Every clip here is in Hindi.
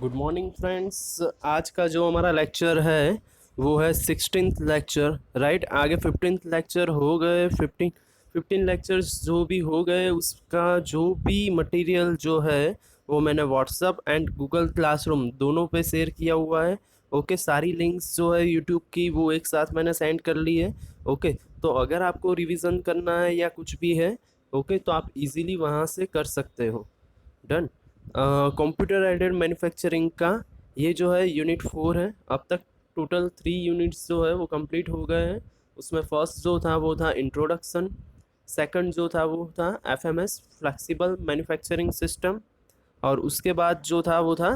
Good morning friends. आज का जो हमारा लेक्चर है वो है 16th लेक्चर, राइट। आगे 15th लेक्चर हो गए, 15 लेक्चर्स जो भी हो गए उसका जो भी मटेरियल जो है वो मैंने व्हाट्सअप एंड गूगल क्लासरूम दोनों पे शेयर किया हुआ है। ओके, सारी लिंक्स जो है यूट्यूब की वो एक साथ मैंने सेंड कर ली है। ओके, तो अगर आपको रिवीजन करना है या कुछ भी है, ओके, तो आप इजीली वहाँ से कर सकते हो। डन। कंप्यूटर एडेड मैन्युफैक्चरिंग का ये जो है यूनिट 4 है। अब तक टोटल 3 यूनिट्स जो है वो कंप्लीट हो गए हैं। उसमें फर्स्ट जो था वो था इंट्रोडक्शन, सेकंड जो था वो था एफएमएस फ्लेक्सिबल मैन्युफैक्चरिंग सिस्टम, और उसके बाद जो था वो था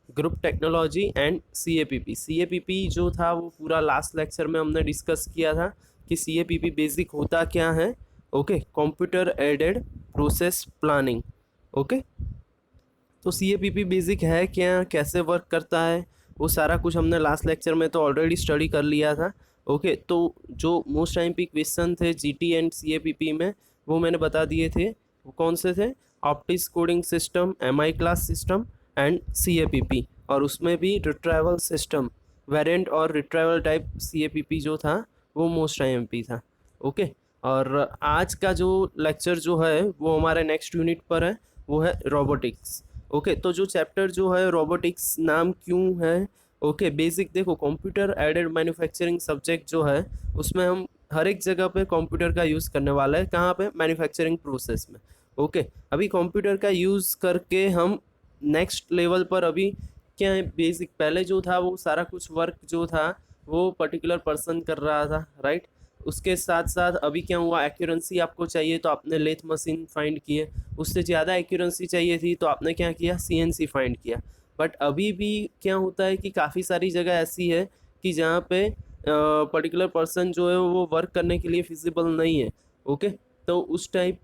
ग्रुप टेक्नोलॉजी एंड सीएपीपी। सीएपीपी जो था वो पूरा लास्ट लेक्चर में हमने डिस्कस किया था कि सीएपीपी बेसिक होता क्या है। Okay, computer aided process planning. Okay, तो सी ए पी पी बेसिक है क्या, कैसे वर्क करता है, वो सारा कुछ हमने लास्ट लेक्चर में तो ऑलरेडी स्टडी कर लिया था। ओके, तो जो मोस्ट टाइम पे क्वेश्चन थे G T and C A P P में वो मैंने बता दिए थे। वो कौन से थे? Optics coding system, M I class system and C A P P, और उसमें भी रिट्राइवल सिस्टम वेरिएंट और retrieval type C A P P जो था वो मोस्ट टाइम पी था। ओके, और आज का जो लेक्चर जो है वो हमारे नेक्स्ट यूनिट पर है, वो है रोबोटिक्स। ओके, तो जो चैप्टर जो है रोबोटिक्स नाम क्यों है? ओके, बेसिक देखो, कंप्यूटर एडेड मैन्युफैक्चरिंग सब्जेक्ट जो है उसमें हम हर एक जगह पे कंप्यूटर का यूज़ करने वाला है। कहाँ पे? मैन्युफैक्चरिंग प्रोसेस में। ओके, अभी कंप्यूटर का यूज़ करके हम नेक्स्ट लेवल पर अभी क्या है, बेसिक पहले जो था वो सारा कुछ वर्क जो था वो पर्टिकुलर पर्सन कर रहा था, राइट। उसके साथ साथ अभी क्या हुआ, एक्यूरेंसी आपको चाहिए तो आपने लेथ मशीन फाइंड किए, उससे ज़्यादा एक्यूरेंसी चाहिए थी तो आपने क्या किया, सीएनसी फाइंड किया। बट अभी भी क्या होता है कि काफ़ी सारी जगह ऐसी है कि जहाँ पे पर्टिकुलर पर्सन जो है वो वर्क करने के लिए फिजिबल नहीं है। ओके, तो उस टाइप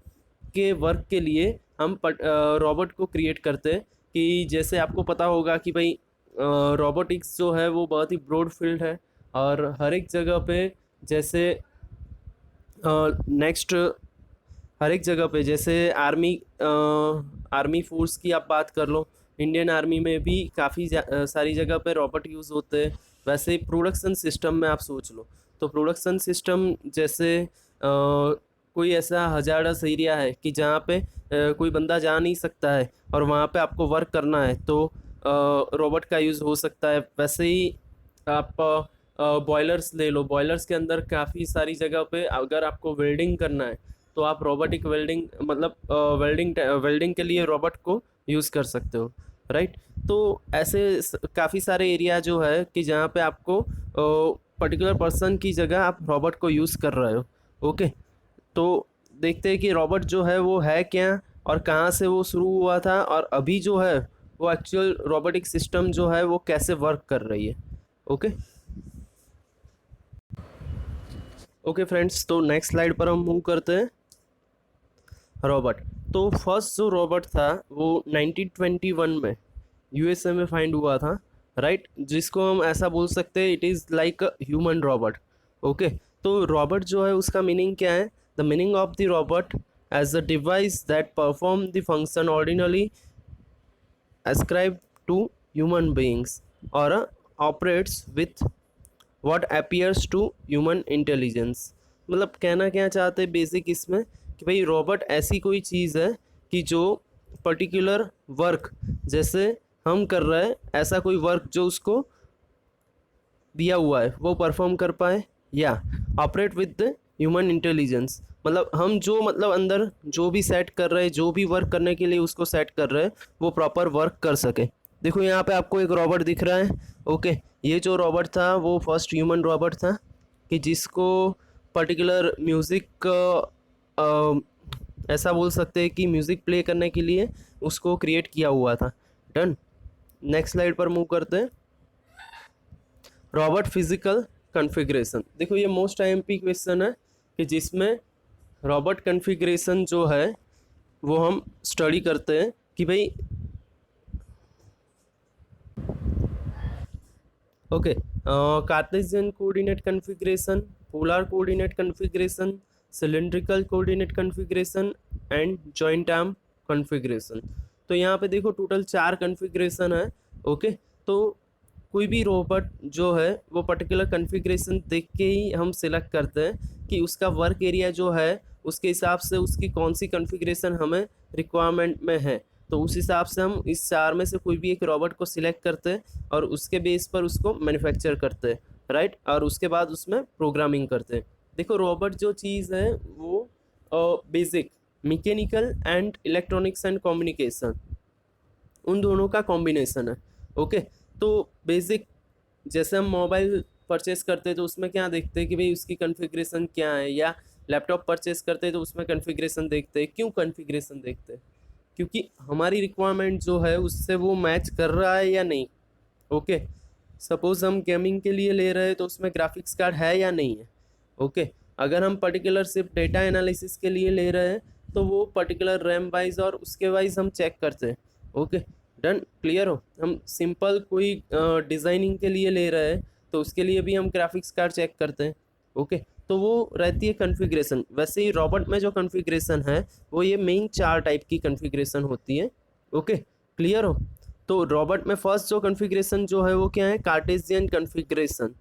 के वर्क के लिए हम रोबोट को क्रिएट करते हैं। कि जैसे आपको पता होगा कि भाई रोबोटिक्स जो है वो बहुत ही ब्रॉड फील्ड है, और हर एक जगह पे जैसे नेक्स्ट हर एक जगह पे जैसे आर्मी फोर्स की आप बात कर लो, इंडियन आर्मी में भी काफ़ी सारी जगह पे रोबोट यूज़ होते हैं। वैसे प्रोडक्शन सिस्टम में आप सोच लो, तो प्रोडक्शन सिस्टम जैसे कोई ऐसा हजार्डस एरिया है कि जहाँ पे कोई बंदा जा नहीं सकता है और वहाँ पे आपको वर्क करना है, तो रोबोट का यूज़ हो सकता है। वैसे ही आप बॉयलर्स ले लो, बॉयलर्स के अंदर काफ़ी सारी जगह पे अगर आपको वेल्डिंग करना है तो आप रोबोटिक वेल्डिंग मतलब वेल्डिंग के लिए रोबोट को यूज़ कर सकते हो, राइट। तो ऐसे काफ़ी सारे एरिया जो है कि जहाँ पे आपको पर्टिकुलर पर्सन की जगह आप रोबोट को यूज़ कर रहे हो। ओके, तो देखते हैं कि रोबोट जो है वो है क्या और कहाँ से वो शुरू हुआ था, और अभी जो है वो एक्चुअल रोबोटिक सिस्टम जो है वो कैसे वर्क कर रही है। ओके, ओके फ्रेंड्स, तो नेक्स्ट स्लाइड पर हम मूव करते हैं। रोबोट, तो फर्स्ट जो रोबोट था वो 1921 में यूएसए में फाइंड हुआ था, राइट, जिसको हम ऐसा बोल सकते हैं it is like human robot. Okay, तो रोबोट जो है उसका मीनिंग क्या है? The meaning of the robot as the device that perform the function ordinarily ascribed to human beings or operates with what appears to human intelligence। मतलब कहना क्या चाहते हैं बेसिक इसमें कि भाई रोबोट ऐसी कोई चीज़ है कि जो पर्टिकुलर वर्क जैसे हम कर रहे हैं, ऐसा कोई वर्क जो उसको दिया हुआ है वो परफॉर्म कर पाए, या operate with the human intelligence, मतलब हम जो मतलब अंदर जो भी सेट कर रहे हैं, जो भी वर्क करने के लिए उसको सेट कर रहे हैं वो प्रॉपर वर्क कर सके। देखो यहाँ पे आपको एक रोबोट दिख रहा है। ओके, ये जो रोबोट था वो फर्स्ट ह्यूमन रोबोट था कि जिसको पर्टिकुलर म्यूज़िक ऐसा बोल सकते हैं कि म्यूज़िक प्ले करने के लिए उसको क्रिएट किया हुआ था। डन, नेक्स्ट स्लाइड पर मूव करते हैं। रॉबर्ट फिजिकल कॉन्फ़िगरेशन, देखो ये मोस्ट आईएमपी क्वेश्चन है कि जिसमें रॉबर्ट कॉन्फ़िगरेशन जो है वो हम स्टडी करते हैं कि भाई okay, Cartesian coordinate configuration, polar coordinate configuration, cylindrical coordinate configuration and joint arm configuration. तो यहाँ पे देखो टोटल 4 कॉन्फ़िगरेशन है ओके। तो कोई भी रोबोट जो है वो पर्टिकुलर कॉन्फ़िगरेशन देख के ही हम सिलेक्ट करते हैं कि उसका वर्क एरिया जो है उसके हिसाब से उसकी कौन सी कॉन्फ़िगरेशन हमें रिक्वायरमेंट में है। तो उस हिसाब से हम इस 4 में से कोई भी एक रोबोट को सिलेक्ट करते हैं और उसके बेस पर उसको मैन्युफैक्चर करते हैं, राइट? और उसके बाद उसमें प्रोग्रामिंग करते हैं। देखो रोबोट जो चीज़ है वो basic mechanical and electronics and communication उन दोनों का कॉम्बिनेशन है। ओके। तो बेसिक जैसे हम मोबाइल परचेस करते हैं तो उसमें क्या देखते हैं कि भाई उसकी कॉन्फ़िगरेशन क्या है, या लैपटॉप परचेस करते हैं तो उसमें कॉन्फ़िगरेशन देखते हैं। क्यों कॉन्फ़िगरेशन देखते हैं? क्योंकि हमारी रिक्वायरमेंट जो है उससे वो मैच कर रहा है या नहीं। ओके। सपोज़ हम गेमिंग के लिए ले रहे हैं तो उसमें ग्राफिक्स कार्ड है या नहीं है। ओके। अगर हम पर्टिकुलर सिर्फ डेटा एनालिसिस के लिए ले रहे हैं तो वो पर्टिकुलर रैम वाइज और उसके वाइज हम चेक करते हैं। ओके। डन, क्लियर हो? हम सिंपल कोई डिज़ाइनिंग के लिए ले रहे हैं तो उसके लिए भी हम ग्राफिक्स कार्ड चेक करते हैं। ओके। तो वो रहती है कॉन्फ़िगरेशन। वैसे ही रॉबोट में जो कॉन्फ़िगरेशन है वो ये मेन 4 टाइप की कॉन्फ़िगरेशन होती है। ओके, क्लियर हो? तो रॉबोट में फर्स्ट जो कॉन्फ़िगरेशन जो है वो क्या है? Cartesian configuration.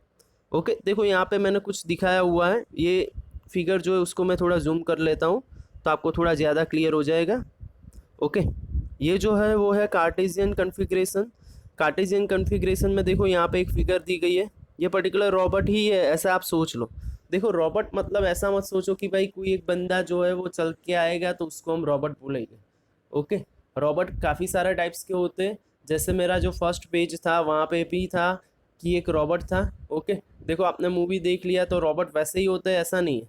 ओके, देखो यहाँ पे मैंने कुछ दिखाया हुआ है, ये फिगर जो है उसको मैं थोड़ा जूम कर लेता हूँ तो आपको थोड़ा ज़्यादा क्लियर हो जाएगा। ओके, ये जो है वो है कार्टेशियन कॉन्फ़िगरेशन। कार्टेशियन कॉन्फ़िगरेशन में देखो यहाँ पे एक फिगर दी गई है, ये पर्टिकुलर रॉबोट ही है ऐसा आप सोच लो। देखो रॉबोट मतलब ऐसा मत सोचो कि भाई कोई एक बंदा जो है वो चल के आएगा तो उसको हम रॉबोट बोलेंगे। ओके, रॉबोट काफ़ी सारे टाइप्स के होते हैं। जैसे मेरा जो फर्स्ट पेज था वहाँ पे भी था कि एक रॉबोट था। ओके, देखो आपने मूवी देख लिया तो रॉबोट वैसे ही होता है ऐसा नहीं है।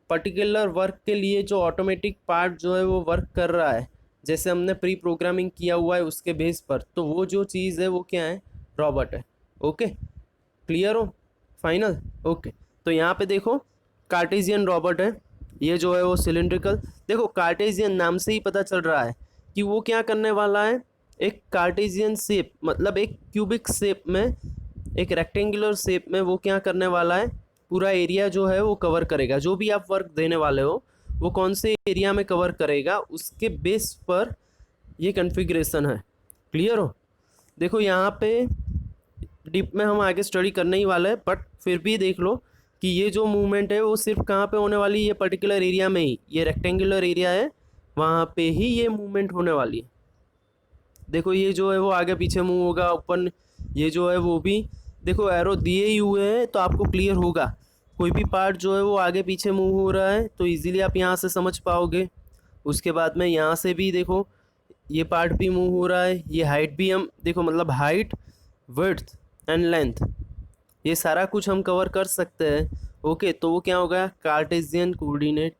पर्टिकुलर वर्क के लिए जो ऑटोमेटिक पार्ट जो है वो वर्क कर रहा है, जैसे हमने प्री प्रोग्रामिंग किया हुआ है उसके बेस पर, तो वो जो चीज़ है वो क्या है? रॉबोट है। ओके, क्लियर हो? फाइनल? ओके। तो यहाँ पे देखो कार्टेशियन रॉबोट है, ये जो है वो सिलिंड्रिकल। देखो कार्टेशियन नाम से ही पता चल रहा है कि वो क्या करने वाला है। एक कार्टेशियन शेप मतलब एक क्यूबिक शेप में, एक रेक्टेंगुलर शेप में वो क्या करने वाला है, पूरा एरिया जो है वो कवर करेगा। जो भी आप वर्क देने वाले हो वो कौन से एरिया में कवर करेगा उसके बेस पर ये कॉन्फ़िगरेशन है। क्लियर हो? देखो यहाँ पे डीप में हम आगे स्टडी करने ही वाले हैं, बट फिर भी देख लो कि ये जो मूवमेंट है वो सिर्फ कहाँ पे होने वाली है? ये पर्टिकुलर एरिया में ही, ये रेक्टेंगुलर एरिया है वहाँ पे ही ये मूवमेंट होने वाली है। देखो ये जो है वो आगे पीछे मूव होगा, ओपन, ये जो है वो भी देखो एरो दिए ही हुए हैं तो आपको क्लियर होगा। कोई भी पार्ट जो है वो आगे पीछे मूव हो रहा है तो इजीली आप यहाँ से समझ पाओगे। उसके बाद में यहाँ से भी देखो ये पार्ट भी मूव हो रहा है, ये हाइट भी हम देखो मतलब हाइट, विड्थ एंड लेंथ, ये सारा कुछ हम कवर कर सकते हैं। ओके, तो वो क्या होगा? Cartesian coordinate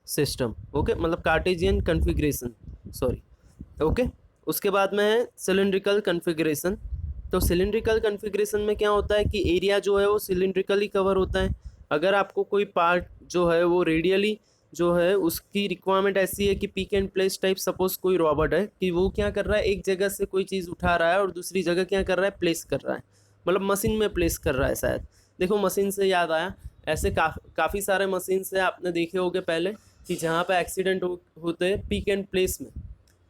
system. ओके, मतलब कार्टेशियन कॉन्फ़िगरेशन, सॉरी। ओके, उसके बाद में है सिलिंड्रिकल कॉन्फ़िगरेशन। तो सिलिंड्रिकल कॉन्फ़िगरेशन में क्या होता है कि एरिया जो है वो सिलिंड्रिकली कवर होता है। अगर आपको कोई पार्ट जो है वो रेडियली जो है उसकी रिक्वायरमेंट ऐसी है कि pick and place type, suppose कोई रॉबोट है कि वो क्या कर रहा है, एक जगह से कोई चीज़ उठा रहा है और दूसरी जगह क्या कर रहा है? प्लेस कर रहा है, मतलब मशीन में प्लेस कर रहा है शायद। देखो मशीन से याद आया, ऐसे काफ़ी सारे मशीन से आपने देखे होंगे पहले कि जहाँ पे एक्सीडेंट होते हैं पिक एंड प्लेस में।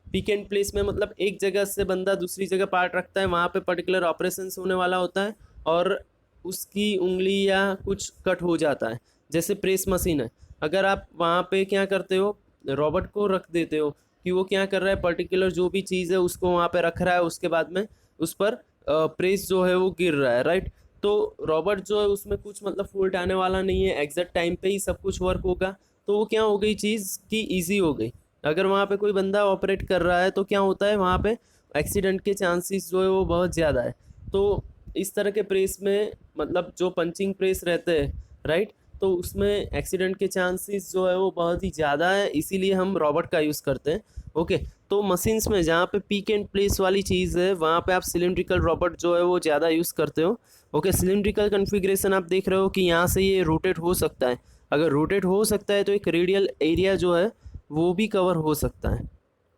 पिक एंड प्लेस में मतलब एक जगह से बंदा दूसरी जगह पार्ट रखता है, वहाँ पे पर्टिकुलर ऑपरेशंस होने वाला होता है और उसकी उंगली या कुछ कट हो जाता है। जैसे प्रेस मशीन है, अगर आप वहाँ पे क्या करते हो, रॉबोट को रख देते हो कि वो क्या कर रहा है, पर्टिकुलर जो भी चीज़ है उसको वहाँ पे रख रहा है, उसके बाद में उस पर प्रेस जो है वो गिर रहा है, राइट? तो रॉबोट जो है उसमें कुछ मतलब फॉल्ट आने वाला नहीं है, एग्जैक्ट टाइम पे ही सब कुछ वर्क होगा। तो वो क्या हो गई चीज़ कि ईजी हो गई। अगर वहाँ पे कोई बंदा ऑपरेट कर रहा है तो क्या होता है, वहाँ पे एक्सीडेंट के चांसेस जो है वो बहुत ज़्यादा है। तो इस तरह के प्रेस में मतलब जो पंचिंग प्रेस रहते हैं, राइट, तो उसमें एक्सीडेंट के चांसेस जो है वो बहुत ही ज़्यादा है, इसीलिए हम रॉबोट का यूज़ करते हैं। ओके, तो मशीन्स में जहाँ पे पिक एंड प्लेस वाली चीज़ है वहाँ पे आप सिलिंड्रिकल रॉबोट जो है वो ज़्यादा यूज़ करते हो। ओके, सिलिंड्रिकल कॉन्फ़िगरेशन आप देख रहे हो कि यहाँ से ये रोटेट हो सकता है। अगर रोटेट हो सकता है तो एक रेडियल एरिया जो है वो भी कवर हो सकता है।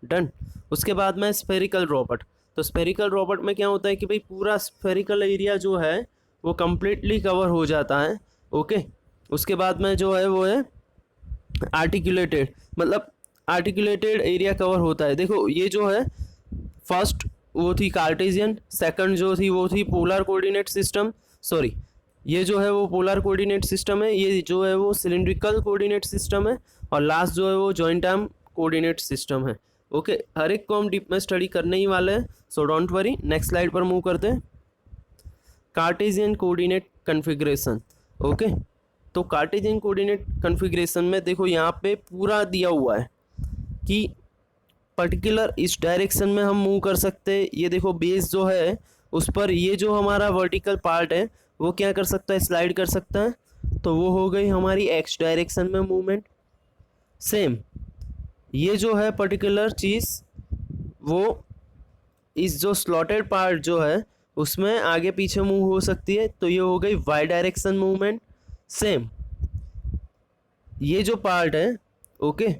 डन। उसके बाद में स्फेरिकल रोबोट। तो स्फेरिकल रोबोट में क्या होता है कि भाई पूरा स्फेरिकल एरिया जो है वो कम्प्लीटली कवर हो जाता है। ओके, उसके बाद में जो है वो है आर्टिकुलेटेड, मतलब आर्टिकुलेटेड एरिया कवर होता है। देखो ये जो है फर्स्ट वो थी कार्टेशियन, सेकंड जो थी वो थी पोलर कोऑर्डिनेट सिस्टम, सॉरी ये जो है वो पोलर कोऑर्डिनेट सिस्टम है, ये जो है वो सिलिंड्रिकल कोऑर्डिनेट सिस्टम है, और लास्ट जो है वो जॉइंट आर्म कोऑर्डिनेट सिस्टम है। ओके, हर एक को हम डीप में स्टडी करने ही वाले हैं, so don't worry. Next slide पर मूव करते हैं। Cartesian coordinate configuration. ओके, तो कार्टेशियन कोऑर्डिनेट कन्फिग्रेशन में देखो यहाँ पे पूरा दिया हुआ है कि पर्टिकुलर इस डायरेक्शन में हम मूव कर सकते हैं। ये देखो बेस जो है उस पर ये जो हमारा वर्टिकल पार्ट है वो क्या कर सकता है, स्लाइड कर सकता है, तो वो हो गई हमारी एक्स डायरेक्शन में मूवमेंट। सेम ये जो है पर्टिकुलर चीज़ वो इस जो स्लॉटेड पार्ट जो है उसमें आगे पीछे मूव हो सकती है, तो ये हो गई वाई डायरेक्शन मूवमेंट। सेम ये जो पार्ट है ओके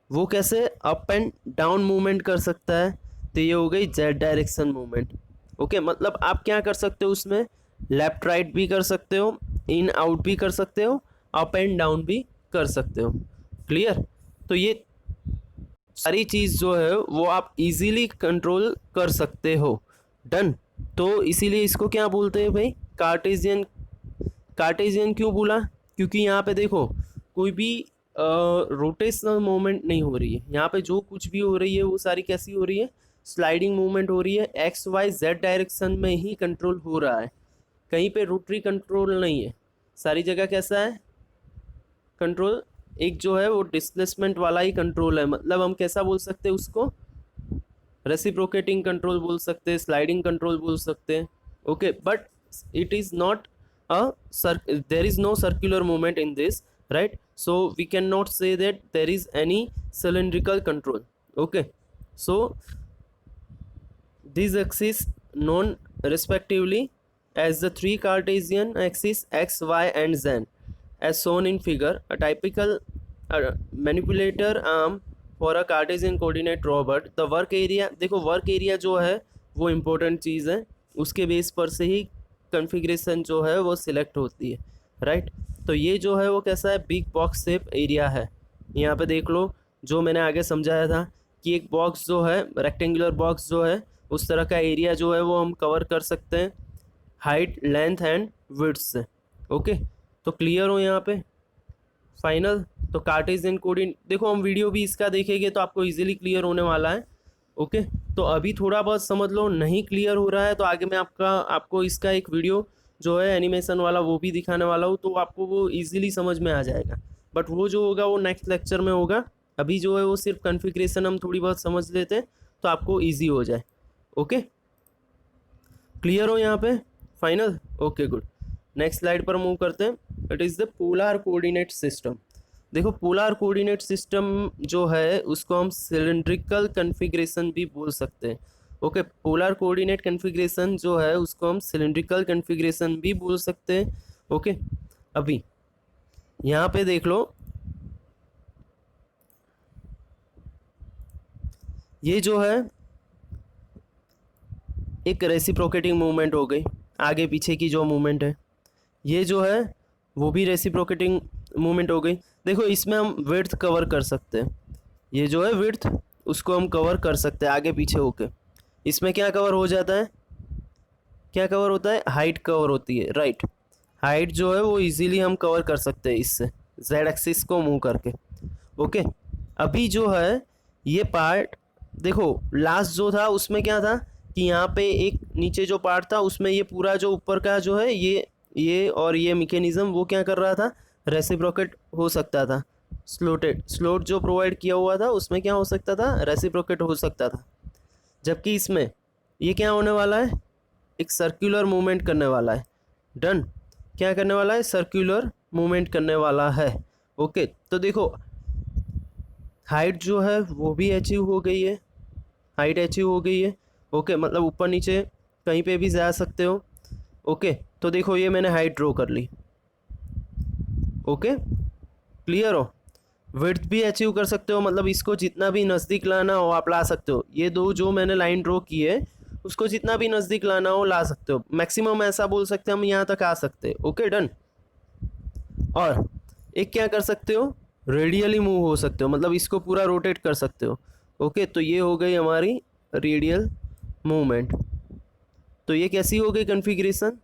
वो कैसे अप एंड डाउन मूवमेंट कर सकता है, तो ये हो गई जेड डायरेक्शन मूवमेंट। ओके, मतलब आप क्या कर सकते हो उसमें, लेफ्ट राइट भी कर सकते हो, इन आउट भी कर सकते हो, अप एंड डाउन भी कर सकते हो। क्लियर? तो ये सारी चीज़ जो है वो आप इजीली कंट्रोल कर सकते हो। डन। तो इसीलिए इसको क्या बोलते हैं भाई, कार्टेशियन। कार्टेशियन क्यों बोला, क्योंकि यहाँ पे देखो कोई भी रोटेशनल मूवमेंट नहीं हो रही है, यहाँ पे जो कुछ भी हो रही है वो सारी कैसी हो रही है, स्लाइडिंग मूवमेंट हो रही है, एक्स वाई जेड डायरेक्शन में ही कंट्रोल हो रहा है, कहीं पे रोटरी कंट्रोल नहीं है, सारी जगह कैसा है कंट्रोल, एक जो है वो डिस्प्लेसमेंट वाला ही कंट्रोल है। मतलब हम कैसा बोल सकते हैं उसको, रेसिप्रोकेटिंग कंट्रोल बोल सकते हैं, स्लाइडिंग कंट्रोल बोल सकते हैं। Okay, but it is not there is no circular movement in this, right? So we cannot say that there is any cylindrical control. Okay, so these axes known respectively as the three Cartesian axes x, y and z as shown in figure. A typical manipulator arm for a Cartesian coordinate robot. The work area, देखो वर्क एरिया जो है वो इम्पोर्टेंट चीज़ है, उसके बेस पर से ही कॉन्फ़िगरेशन जो है वो सिलेक्ट होती है, राइट? तो ये जो है वो कैसा है, बिग बॉक्स शेप एरिया है। यहाँ पे देख लो जो मैंने आगे समझाया था कि एक बॉक्स जो है, रेक्टेंगुलर बॉक्स जो है, उस तरह का एरिया जो है वो हम कवर कर सकते हैं हाइट, लेंथ एंड विड्थ से। ओके, तो क्लियर हो यहाँ पे फाइनल। तो कार्टेशियन कोऑर्डिनेट देखो, हम वीडियो भी इसका देखेंगे तो आपको इजीली क्लियर होने वाला है। ओके, तो अभी थोड़ा बहुत समझ लो, नहीं क्लियर हो रहा है तो आगे मैं आपको इसका एक वीडियो जो है एनिमेशन वाला वो भी दिखाने वाला हूँ, तो आपको वो इजीली समझ में आ जाएगा। बट वो जो होगा वो नेक्स्ट लेक्चर में होगा। अभी जो है वो सिर्फ कॉन्फ़िगरेशन हम थोड़ी बहुत समझ लेते हैं तो आपको ईजी हो जाए। ओके, क्लियर हो यहाँ पे final? Okay good. Next slide पर मूव करते हैं। It is the polar coordinate system. देखो पोलर कोऑर्डिनेट सिस्टम जो है उसको हम सिलिंड्रिकल कन्फिग्रेशन भी बोल सकते हैं। ओके, पोलर कोऑर्डिनेट कन्फिग्रेशन जो है उसको हम सिलिंड्रिकल कन्फिग्रेशन भी बोल सकते हैं। ओके, अभी यहाँ पे देख लो, ये जो है एक रेसिप्रोकेटिंग मूवमेंट हो गई, आगे पीछे की जो मूवमेंट है, ये जो है वो भी रेसिप्रोकेटिंग मूवमेंट हो गई। देखो इसमें हम विड्थ कवर कर सकते हैं, ये जो है विड्थ उसको हम कवर कर सकते हैं आगे पीछे होके। इसमें क्या कवर हो जाता है, क्या कवर होता है, हाइट कवर होती है, राइट? हाइट जो है वो इजीली हम कवर कर सकते हैं इससे, जेड एक्सिस को मूव करके। ओके, अभी जो है ये पार्ट देखो, लास्ट जो था उसमें क्या था कि यहाँ पे एक नीचे जो पार्ट था उसमें ये पूरा जो ऊपर का जो है ये और ये मैकेनिज्म वो क्या कर रहा था, रेसिप्रोकेट हो सकता था। स्लोट जो प्रोवाइड किया हुआ था उसमें क्या हो सकता था, रेसिप्रोकेट हो सकता था। जबकि इसमें ये क्या होने वाला है, एक सर्कुलर मूवमेंट करने वाला है। डन, क्या करने वाला है, सर्कुलर मूवमेंट करने वाला है। ओके, तो देखो हाइट जो है वो भी अचीव हो गई है, हाइट अचीव हो गई है। ओके, मतलब ऊपर नीचे कहीं पे भी जा सकते हो। ओके, तो देखो ये मैंने हाइट ड्रॉ कर ली। ओके, क्लियर हो? विड्थ भी अचीव कर सकते हो, मतलब इसको जितना भी नज़दीक लाना हो आप ला सकते हो। ये दो जो मैंने लाइन ड्रॉ की है उसको जितना भी नज़दीक लाना हो ला सकते हो, मैक्सिमम ऐसा बोल सकते हैं हम यहाँ तक आ सकते हैं। Okay, done. और एक क्या कर सकते हो, रेडियली मूव हो सकते हो, मतलब इसको पूरा रोटेट कर सकते हो। ओके, तो ये हो गई हमारी रेडियल मूवमेंट। तो ये कैसी हो गई कन्फिग्रेशन,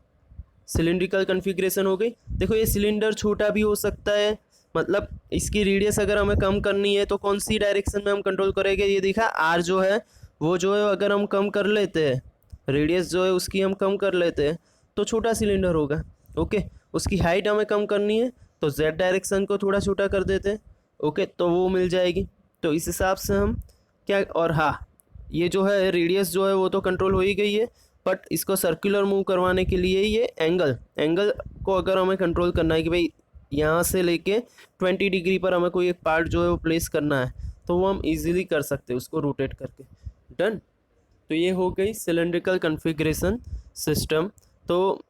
सिलिंड्रिकल कन्फिग्रेशन हो गई। देखो ये सिलेंडर छोटा भी हो सकता है, मतलब इसकी रेडियस अगर हमें कम करनी है तो कौन सी डायरेक्शन में हम कंट्रोल करेंगे, ये देखा आर जो है वो जो है अगर हम कम कर लेते हैं, रेडियस जो है उसकी हम कम कर लेते हैं तो छोटा सिलेंडर होगा। ओके, उसकी हाइट हमें कम करनी है तो जेड डायरेक्शन को थोड़ा छोटा कर देते हैं। ओके, तो वो मिल जाएगी। तो इस हिसाब से हम क्या, और हाँ ये जो है रेडियस जो है वो तो कंट्रोल हो ही गई है, बट इसको सर्कुलर मूव करवाने के लिए ये एंगल को अगर हमें कंट्रोल करना है कि भाई यहाँ से लेके 20 डिग्री पर हमें कोई एक पार्ट जो है वो प्लेस करना है, तो वो हम इजीली कर सकते हैं उसको रोटेट करके। डन। तो ये हो गई सिलेंड्रिकल कन्फिग्रेशन सिस्टम। तो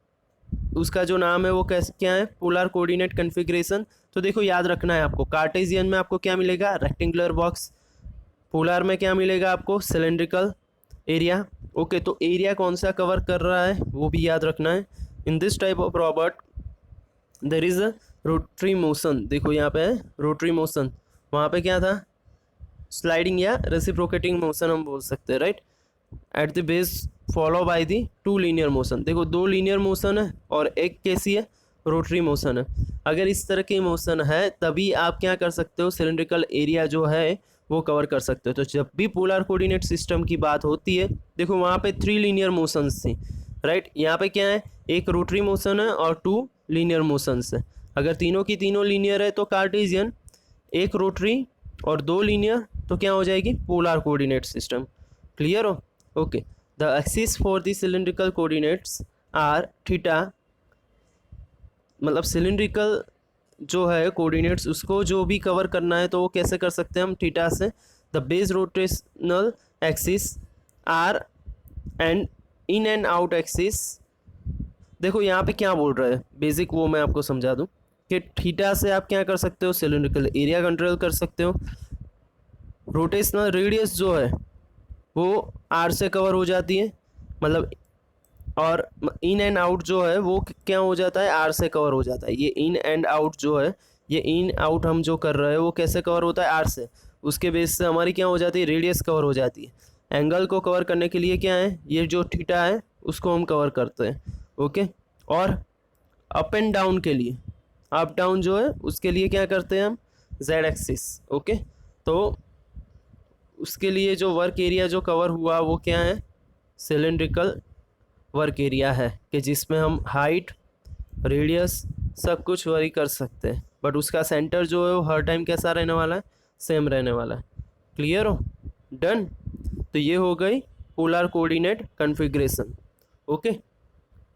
उसका जो नाम है वो कैसे क्या है, पोलर कोऑर्डिनेट कन्फिग्रेशन। तो देखो याद रखना है आपको, कार्टेशियन में आपको क्या मिलेगा, रेक्टेंगुलर बॉक्स। पोलर में क्या मिलेगा आपको, सिलेंड्रिकल एरिया। ओके, तो एरिया कौन सा कवर कर रहा है वो भी याद रखना है। In this type of Robert there is a rotary motion. देखो यहाँ पे है रोटरी मोशन, वहाँ पे क्या था, स्लाइडिंग या रेसिप्रोकेटिंग मोशन हम बोल सकते हैं, right. At the base follow by the two linear motion. देखो दो लीनियर मोशन है और एक कैसी है, रोटरी मोशन है। अगर इस तरह की मोशन है तभी आप क्या कर सकते हो, सिलेंड्रिकल एरिया जो है वो कवर कर सकते हो। तो जब भी पोलर कोऑर्डिनेट सिस्टम की बात होती है, देखो वहाँ पे 3 लीनियर मोशंस थी, राइट। यहाँ पे क्या है, एक रोटरी मोशन है और 2 लीनियर मोशंस है। अगर तीनों की तीनों लीनियर है तो कार्टेशियन, एक रोटरी और 2 लीनियर तो क्या हो जाएगी, पोलर कोऑर्डिनेट सिस्टम। क्लियर हो। Okay, the axis for the cylindrical coordinates are theta, मतलब सिलिंड्रिकल जो है कोऑर्डिनेट्स उसको जो भी कवर करना है तो वो कैसे कर सकते हैं हम, थीटा से। The base rotational axis are and in and out axis. देखो यहाँ पे क्या बोल रहा है बेसिक, वो मैं आपको समझा दूँ कि थीटा से आप क्या कर सकते हो, सिलिंड्रिकल एरिया कंट्रोल कर सकते हो। रोटेशनल रेडियस जो है वो आर से कवर हो जाती है, मतलब, और इन एंड आउट जो है वो क्या हो जाता है, आर से कवर हो जाता है। ये इन एंड आउट जो है, ये इन आउट हम जो कर रहे हैं वो कैसे कवर होता है, आर से। उसके बेस से हमारी क्या हो जाती है, रेडियस कवर हो जाती है। एंगल को कवर करने के लिए क्या है, ये जो थीटा है उसको हम कवर करते हैं। ओके, और अप एंड डाउन के लिए, अप डाउन जो है उसके लिए क्या करते हैं हम, जेड एक्सिस। ओके, तो उसके लिए जो वर्क एरिया जो कवर हुआ वो क्या है, सिलेंड्रिकल वर्क एरिया है, कि जिसमें हम हाइट, रेडियस सब कुछ वरी कर सकते हैं, बट उसका सेंटर जो है वो हर टाइम कैसा रहने वाला है, सेम रहने वाला है। क्लियर हो। डन। तो ये हो गई पोलर कोऑर्डिनेट कन्फिग्रेशन। ओके,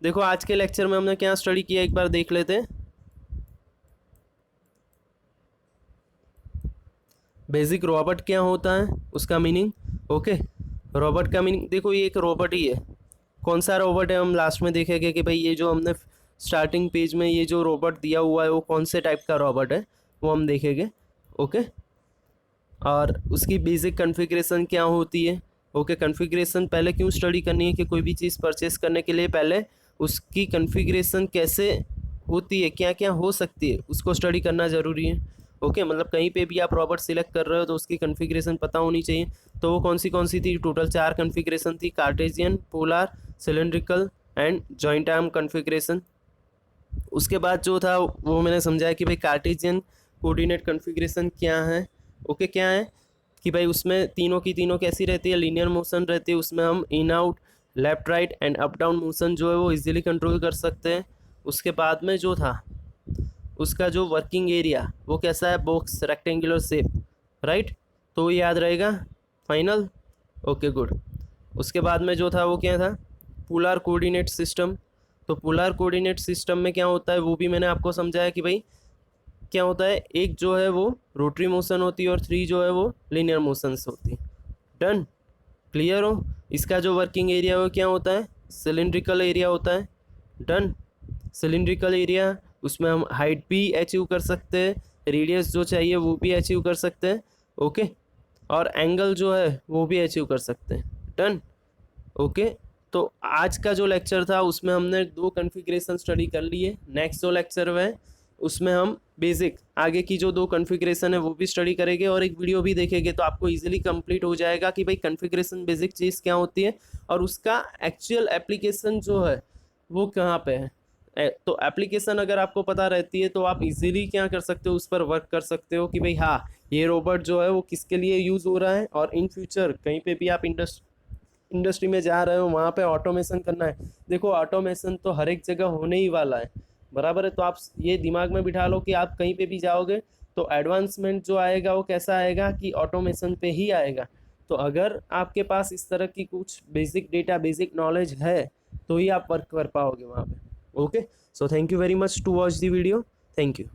देखो आज के लेक्चर में हमने क्या स्टडी किया, एक बार देख लेते हैं। बेसिक रोबोट क्या होता है, उसका मीनिंग। ओके, रोबोट का मीनिंग देखो, ये एक रोबोट ही है। कौन सा रोबोट है हम लास्ट में देखेंगे कि भाई ये जो हमने स्टार्टिंग पेज में ये जो रोबोट दिया हुआ है वो कौन से टाइप का रोबोट है वो हम देखेंगे। ओके, और उसकी बेसिक कॉन्फ़िगरेशन क्या होती है। ओके, कॉन्फ़िगरेशन पहले क्यों स्टडी करनी है कि कोई भी चीज़ परचेस करने के लिए पहले उसकी कॉन्फ़िगरेशन कैसे होती है, क्या क्या हो सकती है, उसको स्टडी करना ज़रूरी है। ओके, मतलब कहीं पे भी आप रोबोट सिलेक्ट कर रहे हो तो उसकी कॉन्फ़िगरेशन पता होनी चाहिए। तो वो कौन सी थी, टोटल 4 कॉन्फ़िगरेशन थी, Cartesian, polar, cylindrical and joint arm configuration. उसके बाद जो था वो मैंने समझाया कि भाई कार्टेशियन कोऑर्डिनेट कॉन्फ़िगरेशन क्या है। ओके, क्या है कि भाई उसमें तीनों की तीनों कैसी रहती है, लीनियर मोशन रहती है, उसमें हम in out, left right and up down motion जो है वो इजीली कंट्रोल कर सकते हैं। उसके बाद में जो था उसका जो वर्किंग एरिया वो कैसा है, बॉक्स रेक्टेंगुलर शेप, राइट। तो याद रहेगा फाइनल। Okay good. उसके बाद में जो था वो क्या था, पोलर कोऑर्डिनेट सिस्टम। तो पोलर कोऑर्डिनेट सिस्टम में क्या होता है वो भी मैंने आपको समझाया कि भाई क्या होता है, एक जो है वो रोटरी मोशन होती है और 3 जो है वो लीनियर मोशंस होती है। डन। क्लियर हो। इसका जो वर्किंग एरिया वो क्या होता है, सिलिंड्रिकल एरिया होता है। डन। सिलिंड्रिकल एरिया, उसमें हम हाइट भी अचीव कर सकते हैं, रेडियस जो चाहिए वो भी अचीव कर सकते हैं। ओके, और एंगल जो है वो भी अचीव कर सकते हैं। डन। ओके, तो आज का जो लेक्चर था उसमें हमने 2 कॉन्फ़िगरेशन स्टडी कर लिए। नेक्स्ट जो लेक्चर है उसमें हम बेसिक आगे की जो 2 कॉन्फ़िगरेशन है वो भी स्टडी करेंगे और एक वीडियो भी देखेंगे, तो आपको इजीली कंप्लीट हो जाएगा कि भाई कॉन्फ़िगरेशन बेसिक चीज़ क्या होती है और उसका एक्चुअल एप्लीकेशन जो है वो कहाँ पे है। तो एप्लीकेशन अगर आपको पता रहती है तो आप इजीली क्या कर सकते हो, उस पर वर्क कर सकते हो कि भाई हाँ, ये रोबोट जो है वो किसके लिए यूज़ हो रहा है, और इन फ्यूचर कहीं पे भी आप इंडस्ट्री में जा रहे हो वहाँ पे ऑटोमेशन करना है। देखो ऑटोमेशन तो हर एक जगह होने ही वाला है, बराबर है। तो आप ये दिमाग में बिठा लो कि आप कहीं पे भी जाओगे तो एडवांसमेंट जो आएगा वो कैसा आएगा कि ऑटोमेशन पे ही आएगा। तो अगर आपके पास इस तरह की कुछ बेसिक डेटा बेसिक नॉलेज है तो ही आप वर्क कर पाओगे वहाँ पे। Okay, so thank you very much to watch the video. Thank you.